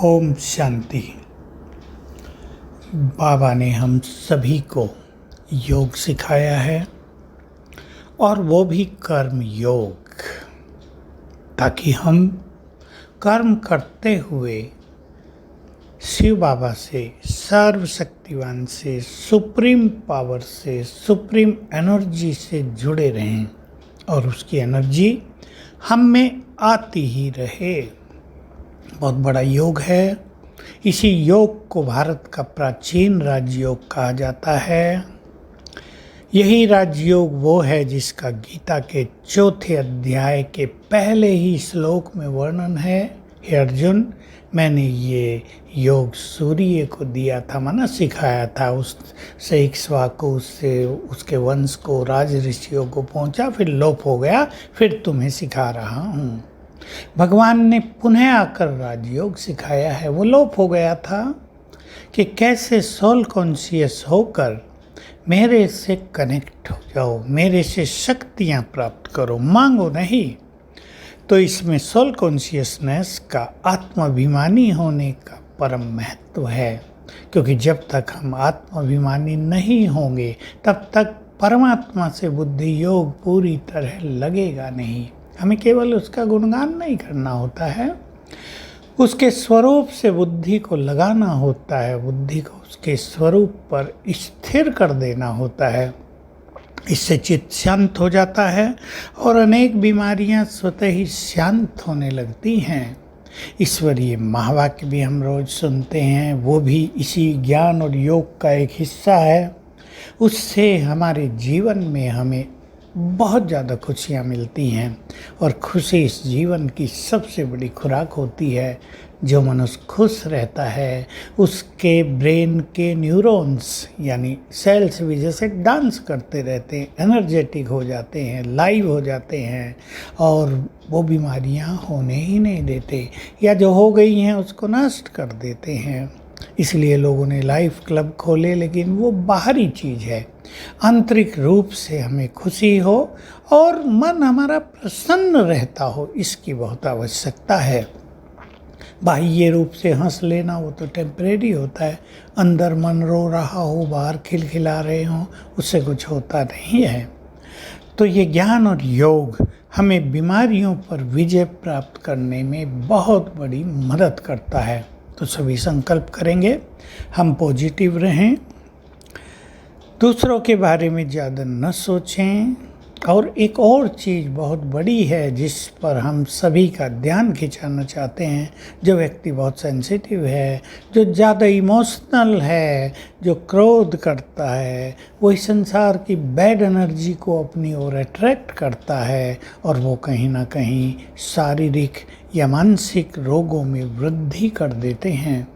ओम शांति। बाबा ने हम सभी को योग सिखाया है और वो भी कर्म योग, ताकि हम कर्म करते हुए शिव बाबा से, सर्वशक्तिवान से, सुप्रीम पावर से, सुप्रीम एनर्जी से जुड़े रहें और उसकी एनर्जी हम में आती ही रहे। बहुत बड़ा योग है। इसी योग को भारत का प्राचीन राजयोग कहा जाता है। यही राजयोग वो है जिसका गीता के चौथे अध्याय के पहले ही श्लोक में वर्णन है। हे अर्जुन, मैंने ये योग सूर्य को दिया था, माना सिखाया था। उससे इक्ष्वाकु, उससे उसके वंश को, राज ऋषियों को पहुंचा, फिर लोप हो गया, फिर तुम्हें सिखा रहा हूँ। भगवान ने पुनः आकर राजयोग सिखाया है। वो लोप हो गया था कि कैसे सोल कॉन्शियस होकर मेरे से कनेक्ट हो जाओ, मेरे से शक्तियाँ प्राप्त करो, मांगो नहीं। तो इसमें सोल कॉन्शियसनेस का आत्माभिमानी होने का परम महत्व है, क्योंकि जब तक हम आत्माभिमानी नहीं होंगे तब तक परमात्मा से बुद्धि योग पूरी तरह लगेगा नहीं। हमें केवल उसका गुणगान नहीं करना होता है, उसके स्वरूप से बुद्धि को लगाना होता है, बुद्धि को उसके स्वरूप पर स्थिर कर देना होता है। इससे चित्त शांत हो जाता है और अनेक बीमारियां स्वतः ही शांत होने लगती हैं। ईश्वरीय महावाक्य भी हम रोज सुनते हैं, वो भी इसी ज्ञान और योग का एक हिस्सा है। उससे हमारे जीवन में हमें बहुत ज़्यादा खुशियाँ मिलती हैं और खुशी इस जीवन की सबसे बड़ी खुराक होती है। जो मनुष्य खुश रहता है उसके ब्रेन के न्यूरॉन्स यानी सेल्स भी जैसे डांस करते रहते हैं, एनर्जेटिक हो जाते हैं, लाइव हो जाते हैं और वो बीमारियां होने ही नहीं देते, या जो हो गई हैं उसको नष्ट कर देते हैं। इसलिए लोगों ने लाइफ क्लब खोले, लेकिन वो बाहरी चीज़ है। आंतरिक रूप से हमें खुशी हो और मन हमारा प्रसन्न रहता हो, इसकी बहुत आवश्यकता है। बाह्य रूप से हंस लेना वो तो टेम्परेरी होता है। अंदर मन रो रहा हो, बाहर खिलखिला रहे हों, उससे कुछ होता नहीं है। तो ये ज्ञान और योग हमें बीमारियों पर विजय प्राप्त करने में बहुत बड़ी मदद करता है। तो सभी संकल्प करेंगे हम पॉजिटिव रहें, दूसरों के बारे में ज़्यादा न सोचें। और एक और चीज़ बहुत बड़ी है जिस पर हम सभी का ध्यान खिंचाना चाहते हैं। जो व्यक्ति बहुत सेंसिटिव है, जो ज़्यादा इमोशनल है, जो क्रोध करता है, वो इस संसार की बैड एनर्जी को अपनी ओर अट्रैक्ट करता है और वो कहीं ना कहीं शारीरिक या मानसिक रोगों में वृद्धि कर देते हैं।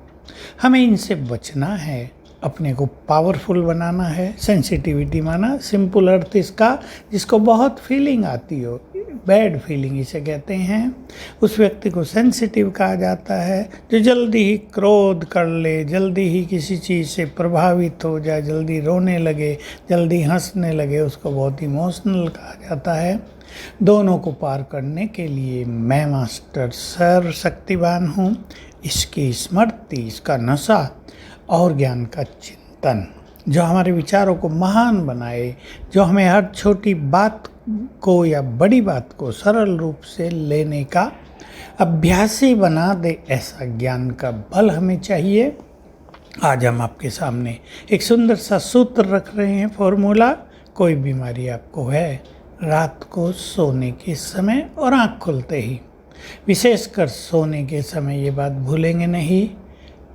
हमें इनसे बचना है, अपने को पावरफुल बनाना है। सेंसिटिविटी माना सिंपल अर्थ इसका, जिसको बहुत फीलिंग आती हो, बैड फीलिंग इसे कहते हैं, उस व्यक्ति को सेंसिटिव कहा जाता है। जो जल्दी ही क्रोध कर ले, जल्दी ही किसी चीज़ से प्रभावित हो जाए, जल्दी रोने लगे, जल्दी हंसने लगे, उसको बहुत इमोशनल कहा जाता है। दोनों को पार करने के लिए मैं मास्टर सर्वशक्तिवान हूँ। इसकी स्मृति, इसका नशा और ज्ञान का चिंतन जो हमारे विचारों को महान बनाए, जो हमें हर छोटी बात को या बड़ी बात को सरल रूप से लेने का अभ्यासी बना दे, ऐसा ज्ञान का बल हमें चाहिए। आज हम आपके सामने एक सुंदर सा सूत्र रख रहे हैं, फॉर्मूला। कोई बीमारी आपको है, रात को सोने के समय और आँख खुलते ही, विशेषकर सोने के समय ये बात भूलेंगे नहीं,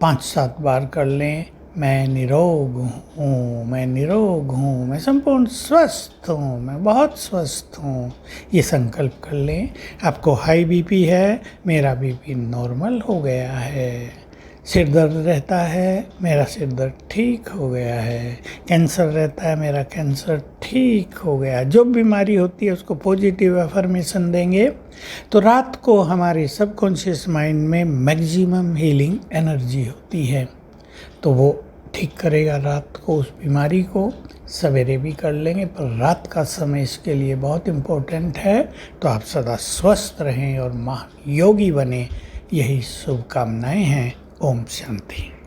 5-7 बार कर लें। मैं निरोग हूँ, मैं निरोग हूँ, मैं संपूर्ण स्वस्थ हूँ, मैं बहुत स्वस्थ हूँ, ये संकल्प कर लें। आपको हाई बीपी है, मेरा बीपी नॉर्मल हो गया है। सिर दर्द रहता है, मेरा सिर दर्द ठीक हो गया है। कैंसर रहता है, मेरा कैंसर ठीक हो गया। जो बीमारी होती है उसको पॉजिटिव अफर्मेशन देंगे तो रात को हमारे सबकॉन्शियस माइंड में मैक्सिमम हीलिंग एनर्जी होती है, तो वो ठीक करेगा रात को उस बीमारी को। सवेरे भी कर लेंगे, पर रात का समय इसके लिए बहुत इम्पोर्टेंट है। तो आप सदा स्वस्थ रहें और महान योगी बने, यही शुभकामनाएं हैं। ओम शांति।